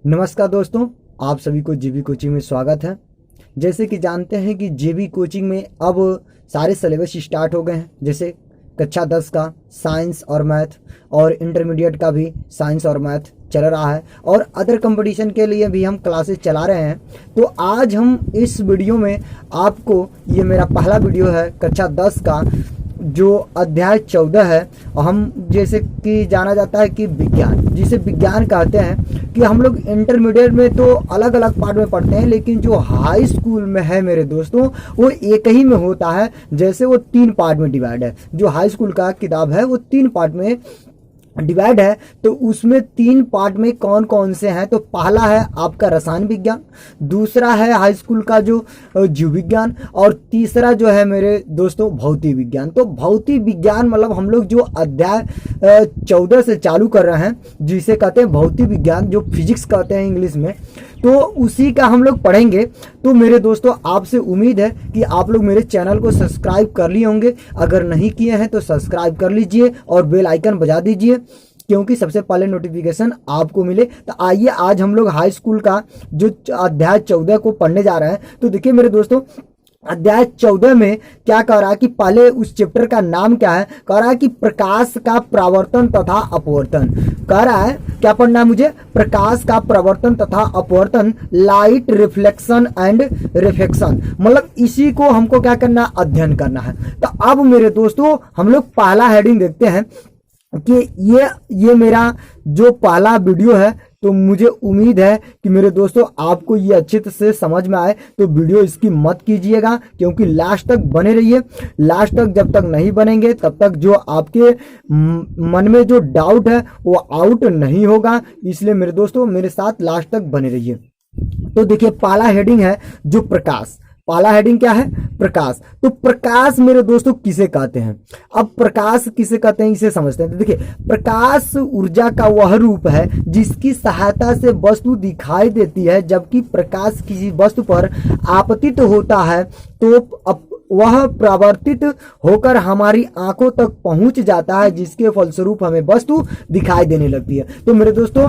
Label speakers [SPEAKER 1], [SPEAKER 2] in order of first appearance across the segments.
[SPEAKER 1] नमस्कार दोस्तों, आप सभी को जेबी कोचिंग में स्वागत है। जैसे कि जानते हैं कि जेबी कोचिंग में अब सारे सिलेबस स्टार्ट हो गए हैं। जैसे कक्षा 10 का साइंस और मैथ और इंटरमीडिएट का भी साइंस और मैथ चल रहा है और अदर कंपटीशन के लिए भी हम क्लासेस चला रहे हैं। तो आज हम इस वीडियो में आपको, ये मेरा पहला वीडियो है कक्षा 10 का, जो अध्याय 14 है। और हम जैसे कि जाना जाता है कि विज्ञान, जिसे विज्ञान कहते हैं, कि हम लोग इंटरमीडिएट में तो अलग अलग पार्ट में पढ़ते हैं, लेकिन जो हाई स्कूल में है मेरे दोस्तों वो एक ही में होता है। जैसे वो 3 पार्ट में डिवाइड है। जो हाई स्कूल का किताब है वो 3 पार्ट में डिवाइड है। तो उसमें 3 पार्ट में कौन कौन से हैं? तो पहला है आपका रसायन विज्ञान, दूसरा है हाई स्कूल का जो जीव विज्ञान, और तीसरा जो है मेरे दोस्तों भौतिक विज्ञान। तो भौतिक विज्ञान मतलब हम लोग जो अध्याय 14 से चालू कर रहे हैं, जिसे कहते हैं भौतिक विज्ञान, जो फिजिक्स कहते हैं इंग्लिश में, तो उसी का हम लोग पढ़ेंगे। तो मेरे दोस्तों आपसे उम्मीद है कि आप लोग मेरे चैनल को सब्सक्राइब कर लिए होंगे। अगर नहीं किए हैं तो सब्सक्राइब कर लीजिए और बेल आइकन बजा दीजिए, क्योंकि सबसे पहले नोटिफिकेशन आपको मिले। तो आइए आज हम लोग हाई स्कूल का जो अध्याय 14 को पढ़ने जा रहे हैं। तो देखिए मेरे दोस्तों, अध्याय 14 में क्या कह रहा है कि पहले उस चैप्टर का नाम क्या है? कह रहा है कि प्रकाश का प्रवर्तन तथा अपवर्तन। कह रहा है क्या पढ़ना है मुझे? प्रकाश का प्रवर्तन तथा अपवर्तन, लाइट रिफ्लेक्शन एंड रिफ्लेक्शन। मतलब इसी को हमको क्या करना, अध्ययन करना है। तो अब मेरे दोस्तों हम लोग पहला हेडिंग देखते हैं कि ये मेरा जो पहला वीडियो है। तो मुझे उम्मीद है कि मेरे दोस्तों आपको ये अच्छे से समझ में आए। तो वीडियो इसकी मत कीजिएगा, क्योंकि लास्ट तक बने रहिए। लास्ट तक जब तक नहीं बनेंगे तब तक जो आपके मन में जो डाउट है वो आउट नहीं होगा। इसलिए मेरे दोस्तों मेरे साथ लास्ट तक बने रहिए। तो देखिए पहला हेडिंग है जो प्रकाश। पहला हेडिंग क्या है? प्रकाश। तो प्रकाश मेरे दोस्तों किसे कहते हैं? अब प्रकाश किसे कहते हैं इसे समझते हैं। तो देखिए, प्रकाश ऊर्जा का वह रूप है जिसकी सहायता से वस्तु दिखाई देती है। जबकि प्रकाश किसी वस्तु पर आपतित होता है तो वह परावर्तित होकर हमारी आंखों तक पहुंच जाता है, जिसके फलस्वरूप हमें वस्तु दिखाई देने लगती है। तो मेरे दोस्तों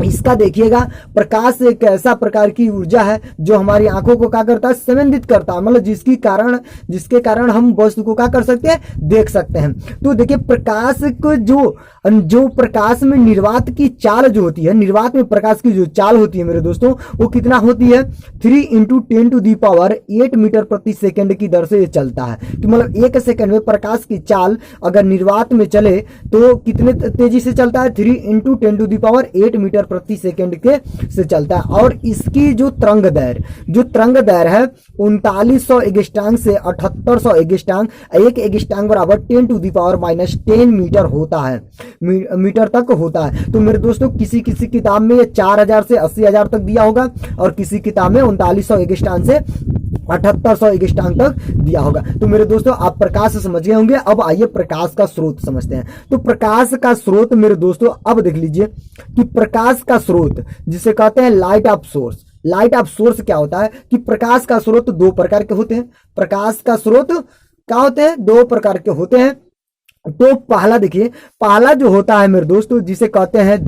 [SPEAKER 1] इसका देखिएगा, प्रकाश एक ऐसा प्रकार की ऊर्जा है जो हमारी आंखों को क्या करता है, संवेदित करता है। मतलब जिसके कारण हम वस्तु को क्या कर सकते हैं, देख सकते हैं। तो देखिए प्रकाश को जो प्रकाश में निर्वात की चाल जो होती है, निर्वात में प्रकाश की जो चाल होती है मेरे दोस्तों, वो कितना होती है? 3 × 10⁸ मीटर प्रति सेकंड की दर से ये चलता है। तो मतलब 1 सेकंड में प्रकाश की चाल अगर निर्वात में चले तो कितने तेजी से चलता है? 3 × 10⁸ मीटर प्रति सेकंड के से चलता है। और इसकी जो तरंग दैर्घ्य है 3900 एंगस्ट्रॉम से 7800 एंगस्ट्रॉम, एक एंगस्ट्रॉम बराबर 10⁻⁻10 मीटर होता है, मीटर तक होता है। तो मेरे दोस्तों किसी किताब में ये 4000 से 80000 तक दिया होगा, और किसी किताब में 3900 एंगस्ट्रॉम से 7800 एंगस्ट्रॉम तक दिया होगा। तो मेरे दोस्तों आप प्रकाश समझ गए होंगे। अब आइए प्रकाश का स्रोत समझते हैं। तो प्रकाश का स्रोत मेरे दोस्तों अब देख लीजिए कि प्रकाश का स्रोत जिसे कहते हैं light of source. Light of source क्या होता है कि प्रकाश का स्रोत 2 प्रकार के होते हैं। प्रकाश का स्रोत क्या होते हैं? 2 प्रकार के होते हैं। तो पहला देखिए, पहला जो होता है मेरे दोस्तों जिसे कहते हैं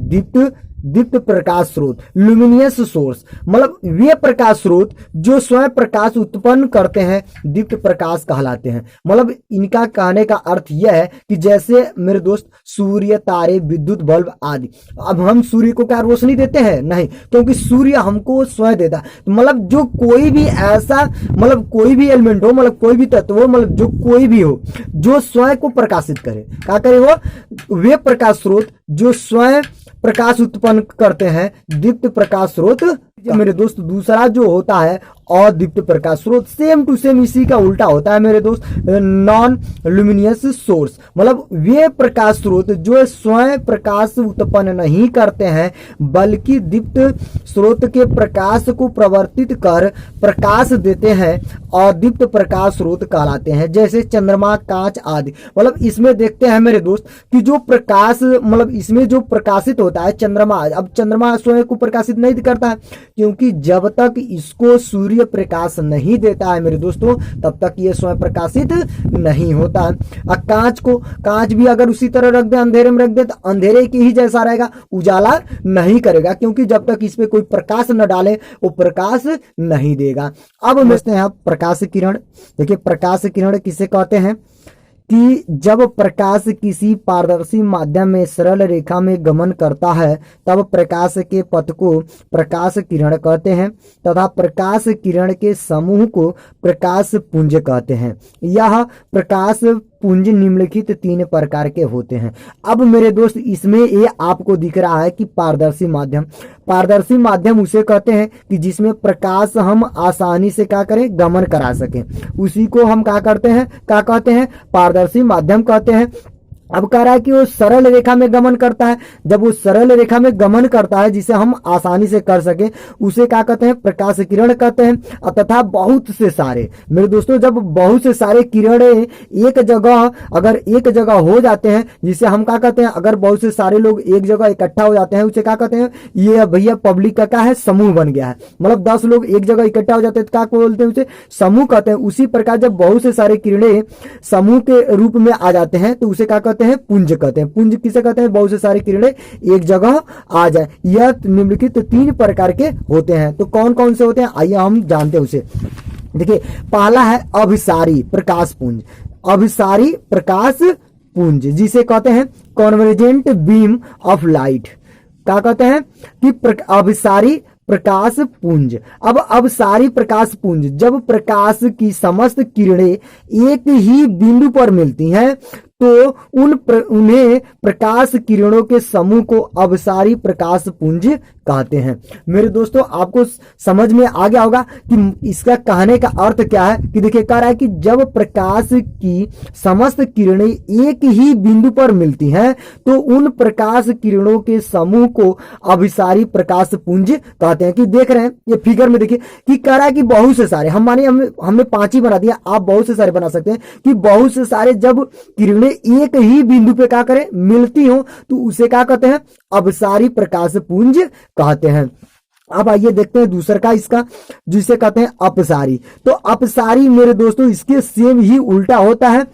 [SPEAKER 1] दीप्त प्रकाश स्रोत, लुमिनियस सोर्स। मतलब वे प्रकाश स्रोत जो स्वयं प्रकाश उत्पन्न करते हैं दीप्त प्रकाश कहलाते हैं। मतलब इनका कहने का अर्थ यह है कि जैसे मेरे दोस्त सूर्य, तारे, विद्युत बल्ब आदि। अब हम सूर्य को क्या रोशनी देते हैं? नहीं, क्योंकि सूर्य हमको स्वयं देता है। मतलब जो कोई भी ऐसा, मतलब कोई भी एलिमेंट हो, मतलब कोई भी तत्व हो, मतलब जो कोई भी हो जो स्वयं को प्रकाशित करे, क्या करे वो? वे प्रकाश स्रोत जो स्वयं प्रकाश उत्पन्न करते हैं दीप्त प्रकाश स्रोत। मेरे दोस्त दूसरा जो होता है अदीप्त प्रकाश स्रोत, सेम टू सेम इसी का उल्टा होता है मेरे दोस्त, नॉन लुमिनियस सोर्स। मतलब वे प्रकाश स्रोत जो स्वयं प्रकाश उत्पन्न नहीं करते हैं, बल्कि दीप्त स्रोत के प्रकाश को प्रवर्तित कर प्रकाश देते हैं, अदीप्त प्रकाश स्रोत कहलाते हैं। जैसे चंद्रमा, कांच आदि। मतलब इसमें देखते हैं मेरे दोस्त कि जो प्रकाश, मतलब इसमें जो प्रकाशित होता है चंद्रमा, अब चंद्रमा स्वयं को प्रकाशित नहीं करता है, क्योंकि जब तक इसको सूर्य प्रकाश नहीं देता है मेरे दोस्तों तब तक ये स्वयं प्रकाशित नहीं होता है। कांच भी अगर उसी तरह रख दे, अंधेरे में रख दे तो अंधेरे की ही जैसा रहेगा, उजाला नहीं करेगा, क्योंकि जब तक इस पे कोई प्रकाश न डाले वो प्रकाश नहीं देगा। अब समझते हैं आप प्रकाश किरण। देखिए प्रकाश किरण किसे कहते हैं कि जब प्रकाश किसी पारदर्शी माध्यम में सरल रेखा में गमन करता है तब प्रकाश के पथ को प्रकाश किरण कहते हैं तथा प्रकाश किरण के समूह को प्रकाश पुंज कहते हैं। यह प्रकाश पुंज निम्नलिखित 3 प्रकार के होते हैं। अब मेरे दोस्त इसमें ये आपको दिख रहा है कि पारदर्शी माध्यम उसे कहते हैं कि जिसमें प्रकाश हम आसानी से क्या करें, गमन करा सकें, उसी को हम क्या कहते हैं पारदर्शी माध्यम कहते हैं। अब कह रहा है कि वो सरल रेखा में गमन करता है। जब वो सरल रेखा में गमन करता है जिसे हम आसानी से कर सके उसे क्या कहते हैं, प्रकाश किरण कहते हैं। तथा बहुत से सारे मेरे दोस्तों, जब बहुत से सारे किरणें एक जगह हो जाते हैं, जिसे हम क्या कहते हैं, अगर बहुत से सारे लोग एक जगह इकट्ठा हो जाते हैं उसे क्या कहते हैं, ये भैया पब्लिक का क्या है, समूह बन गया है। मतलब 10 लोग एक जगह इकट्ठा हो जाते हैं तो क्या बोलते हैं, उसे समूह कहते हैं। उसी प्रकार जब बहुत से सारे किरणें समूह के रूप में आ जाते हैं तो उसे क्या कहते हैं, पुंज कहते हैं। पुंज किसे कहते हैं, बहुत से सारे किरणें एक जगह आ जाए। यह निम्नलिखित 3 प्रकार के होते हैं। तो कौन कौन से होते हैं आइए हम जानते हैं उसे। देखिए पहला है अभिसारी प्रकाश पुंज। अभिसारी प्रकाश पुंज जिसे कहते हैं कॉन्वर्जेंट बीम ऑफ लाइट। क्या कहते हैं कि अभिसारी प्रकाश पुंज। अब अभिसारी प्रकाश पुंज, जब प्रकाश की समस्त किरणें एक ही बिंदु पर मिलती हैं तो उन्हें प्रकाश किरणों के समूह को अभिसारी प्रकाश पुंज कहते हैं। मेरे दोस्तों आपको समझ में आ गया होगा कि इसका कहने का अर्थ क्या है। कि देखिए कह रहा है कि जब प्रकाश की समस्त किरणें एक ही बिंदु पर मिलती हैं तो उन प्रकाश किरणों के समूह को अभिसारी प्रकाश पुंज कहते हैं। कि देख रहे हैं ये फिगर में, देखिए कि कह रहा है कि बहुत से सारे, हम मानिए हमने 5 ही बना दिया, आप बहुत से सारे बना सकते हैं। कि बहुत से सारे जब किरणें एक ही बिंदु पे क्या करें, मिलती हो तो उसे क्या कहते हैं, अभिसारी प्रकाश पुंज कहते हैं। अब आइए देखते हैं दूसरा का इसका, जिसे कहते हैं अपसारी। तो अपसारी मेरे दोस्तों इसके सेम ही उल्टा होता है।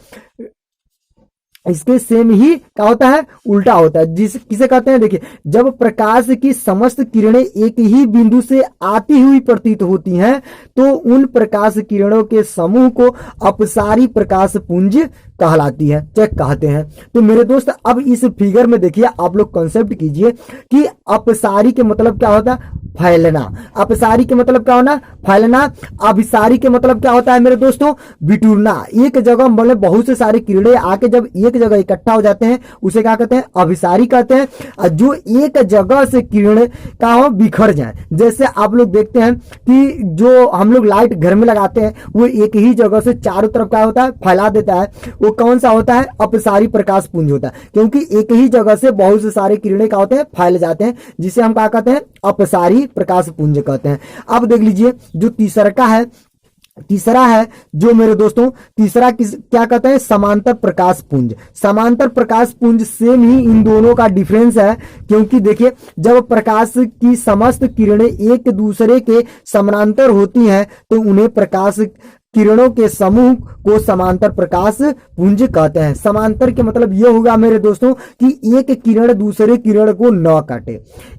[SPEAKER 1] इसके सेम ही क्या होता है, उल्टा होता है। किसे कहते हैं, देखिए जब प्रकाश की समस्त किरणें एक ही बिंदु से आती हुई प्रतीत होती हैं तो उन प्रकाश किरणों के समूह को अपसारी प्रकाश पुंज कहलाती है, चेक कहते हैं। तो मेरे दोस्त अब इस फिगर में देखिए आप लोग कंसेप्ट कीजिए कि अपसारी के मतलब क्या होता है, फैलना। अपसारी के मतलब क्या होना, फैलना। अभिसारी के मतलब क्या होता है मेरे दोस्तों, बिटूरना। एक जगह मतलब बहुत से सारे किरणें आके जब एक जगह इकट्ठा हो जाते हैं उसे क्या कहते हैं, अभिसारी कहते हैं। जो एक जगह से किरण क्या हो, बिखर जाए। जैसे आप लोग देखते हैं कि जो हम लोग लाइट घर में लगाते हैं वो एक ही जगह से चारों तरफ क्या होता है, फैला देता है। वो कौन सा होता है, अपसारी प्रकाश पुंज होता है। क्योंकि एक ही जगह से बहुत से सारे किरणें क्या होते हैं, फैल जाते हैं, जिसे हम क्या कहते हैं, अपसारी प्रकाश पुंज कहते हैं। अब देख लीजिए जो तीसरा है जो मेरे दोस्तों, तीसरा क्या कहते हैं, समांतर प्रकाश पुंज। समांतर प्रकाश पुंज सेम ही इन दोनों का डिफरेंस है। क्योंकि देखिए जब प्रकाश की समस्त किरणें एक दूसरे के समानांतर होती हैं तो उन्हें प्रकाश किरणों के समूह को समांतर प्रकाश पुंज कहते हैं। समांतर के मतलब यह होगा मेरे दोस्तों कि एक किरण दूसरे किरण को न काटे,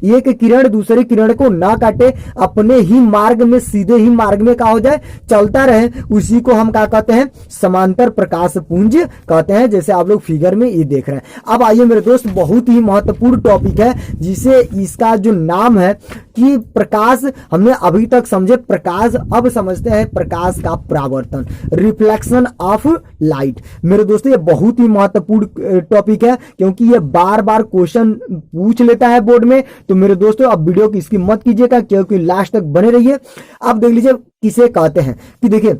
[SPEAKER 1] एक किरण दूसरे किरण को न काटे, अपने ही मार्ग में, सीधे ही मार्ग में क्या हो जाए, चलता रहे। उसी को हम क्या कहते हैं, समांतर प्रकाश पुंज कहते हैं, जैसे आप लोग फिगर में ये देख रहे हैं। अब आइए मेरे दोस्त बहुत ही महत्वपूर्ण टॉपिक है, जिसे इसका जो नाम है कि प्रकाश, हमने अभी तक समझे प्रकाश, अब समझते हैं प्रकाश का परावर्तन, रिफ्लेक्शन ऑफ लाइट। मेरे दोस्तों ये बहुत ही महत्वपूर्ण टॉपिक है क्योंकि ये बार बार क्वेश्चन पूछ लेता है बोर्ड में। तो मेरे दोस्तों अब वीडियो की स्किप मत कीजिएगा क्योंकि लास्ट तक बने रहिए। अब देख लीजिए किसे कहते हैं कि देखिए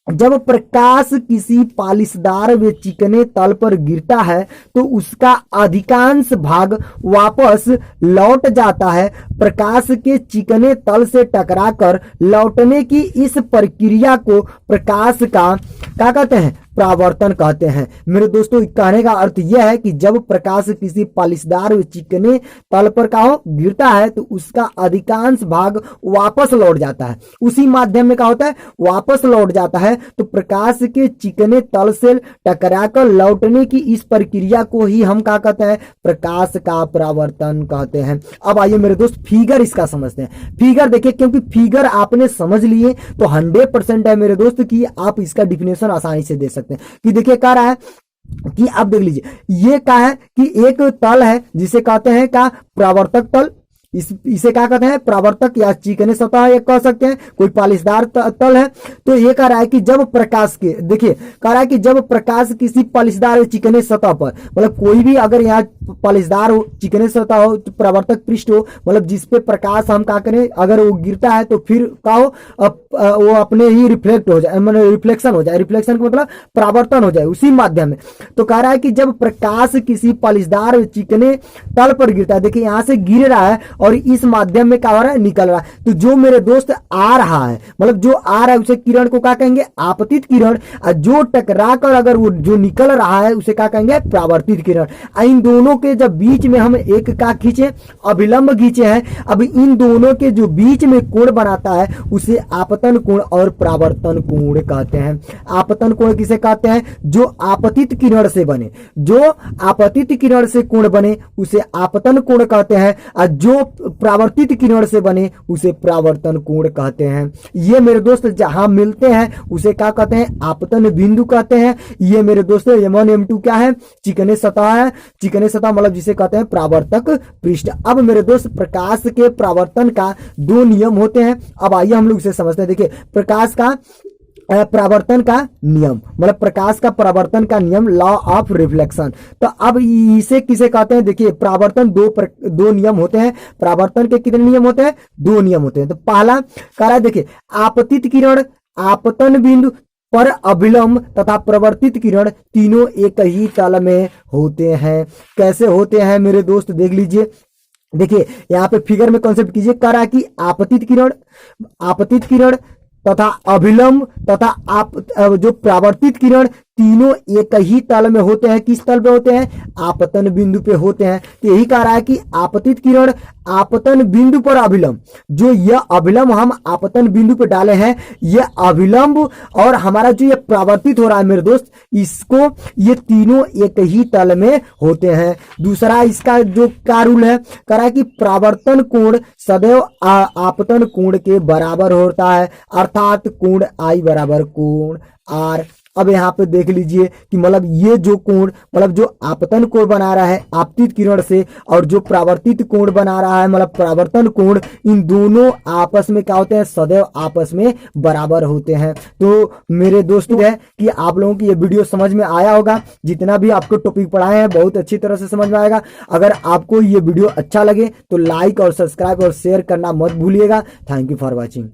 [SPEAKER 1] जब प्रकाश किसी पालिशदार व चिकने तल पर गिरता है तो उसका अधिकांश भाग वापस लौट जाता है। प्रकाश के चिकने तल से टकराकर लौटने की इस प्रक्रिया को प्रकाश का क्या कहते हैं, परावर्तन कहते हैं। मेरे दोस्तों कहने का अर्थ यह है कि जब प्रकाश किसी पालिशदार व चिकने तल पर का हो गिरता है तो उसका अधिकांश भाग वापस लौट जाता है, उसी माध्यम में क्या होता है वापस लौट जाता है। तो प्रकाश के चिकने तल से टकराकर लौटने की इस प्रक्रिया को ही हम क्या कहते हैं प्रकाश का परावर्तन कहते हैं। अब आइए मेरे दोस्त फिगर इसका समझते हैं। फिगर देखिए, क्योंकि फिगर आपने समझ लिए तो 100% है मेरे दोस्त कि आप इसका डिफिनेशन आसानी से दे सकते हैं। कि देखिए कह रहा है कि आप देख लीजिए, ये क्या है कि एक तल है जिसे कहते हैं क्या परावर्तक तल, इसे क्या कहते हैं परावर्तक या चिकने सतह ये कह सकते हैं, कोई पालिशदार तल है। तो ये कह रहा है कि जब प्रकाश के देखिए कह रहा है कि जब प्रकाश किसी पालिशदार चिकने सतह पर, मतलब कोई भी अगर यहाँ पालिशदार हो चिकने सतह हो तो परावर्तक पृष्ठ हो, मतलब जिसपे प्रकाश हम क्या करें अगर वो गिरता है तो फिर क्या हो वो अपने ही रिफ्लेक्ट हो जाए, मतलब रिफ्लेक्शन हो जाए, रिफ्लेक्शन का मतलब परावर्तन हो जाए उसी माध्यम में। तो कह रहा है कि जब प्रकाश किसी पालिशदार चिकने तल पर गिरता है, देखिए यहाँ से गिर रहा है और इस माध्यम में क्या हो रहा है निकल रहा है। तो जो मेरे दोस्त आ रहा है, मतलब जो आ रहा है उसे किरण को क्या कहेंगे आपतित किरण, और जो टकरा कर अगर वो जो निकल रहा है उसे क्या कहेंगे परावर्तित किरण। इन दोनों के जब बीच में हम एक का खींचे अभिलंब खींचे हैं, अब इन दोनों के जो बीच में कोण बनाता है उसे आपतन कोण और परावर्तन कोण कहते हैं। आपतन कोण किसे कहते हैं जो आपतित किरण से बने, जो आपतित किरण से कोण बने उसे आपतन कोण कहते हैं, और जो परावर्तित किरण से बने उसे परावर्तन कोण कहते हैं। ये मेरे दोस्त जहां मिलते हैं उसे क्या कहते हैं आपतन बिंदु कहते हैं। ये मेरे दोस्त M1 M2 क्या है चिकने सतह है, चिकने सतह मतलब जिसे कहते हैं परावर्तक पृष्ठ। अब मेरे दोस्त प्रकाश के परावर्तन का दो नियम होते हैं। अब आइए हम लोग इसे समझते हैं। देखिए प्रकाश का परावर्तन का नियम मतलब प्रकाश का परावर्तन का नियम लॉ ऑफ रिफ्लेक्शन। तो अब इसे किसे कहते हैं, देखिए परावर्तन दो नियम होते हैं। परावर्तन के कितने नियम होते हैं दो नियम होते हैं। तो पहला कह रहा है देखिए आपतित किरण आपतन बिंदु पर अभिलंब तथा प्रवर्तित किरण तीनों एक ही तल में होते हैं। कैसे होते हैं मेरे दोस्त देख लीजिए। देखिए यहाँ पे फिगर में कॉन्सेप्ट कीजिए, कह रहा है कि आपतित किरण तथा अभिलंब तथा आप जो परावर्तित किरण तीनों एक ही तल में होते हैं। किस तल पे होते हैं आपतन बिंदु पे होते हैं। तो यही कह रहा है कि आपतित किरण आपतन बिंदु पर अभिलंब, जो यह अभिलंब हम आपतन बिंदु पे डाले हैं यह अभिलंब और हमारा जो ये परावर्तित हो रहा है मेरे दोस्त इसको ये तीनों एक ही तल में होते हैं। दूसरा इसका जो क्या रूल है, कह रहा है कि परावर्तन कोण सदैव आपतन कोण के बराबर होता है, अर्थात कोण I बराबर कोण R। अब यहाँ पे देख लीजिए कि मतलब ये जो कोण मतलब जो आपतन कोण बना रहा है आपतित किरण से और जो परावर्तित कोण बना रहा है मतलब परावर्तन कोण, इन दोनों आपस में क्या होते हैं सदैव आपस में बराबर होते हैं। तो मेरे दोस्तों है कि आप लोगों की ये वीडियो समझ में आया होगा, जितना भी आपको टॉपिक पढ़ाए हैं बहुत अच्छी तरह से समझ में आएगा। अगर आपको ये वीडियो अच्छा लगे तो लाइक और सब्सक्राइब और शेयर करना मत भूलिएगा। Thank you for watching.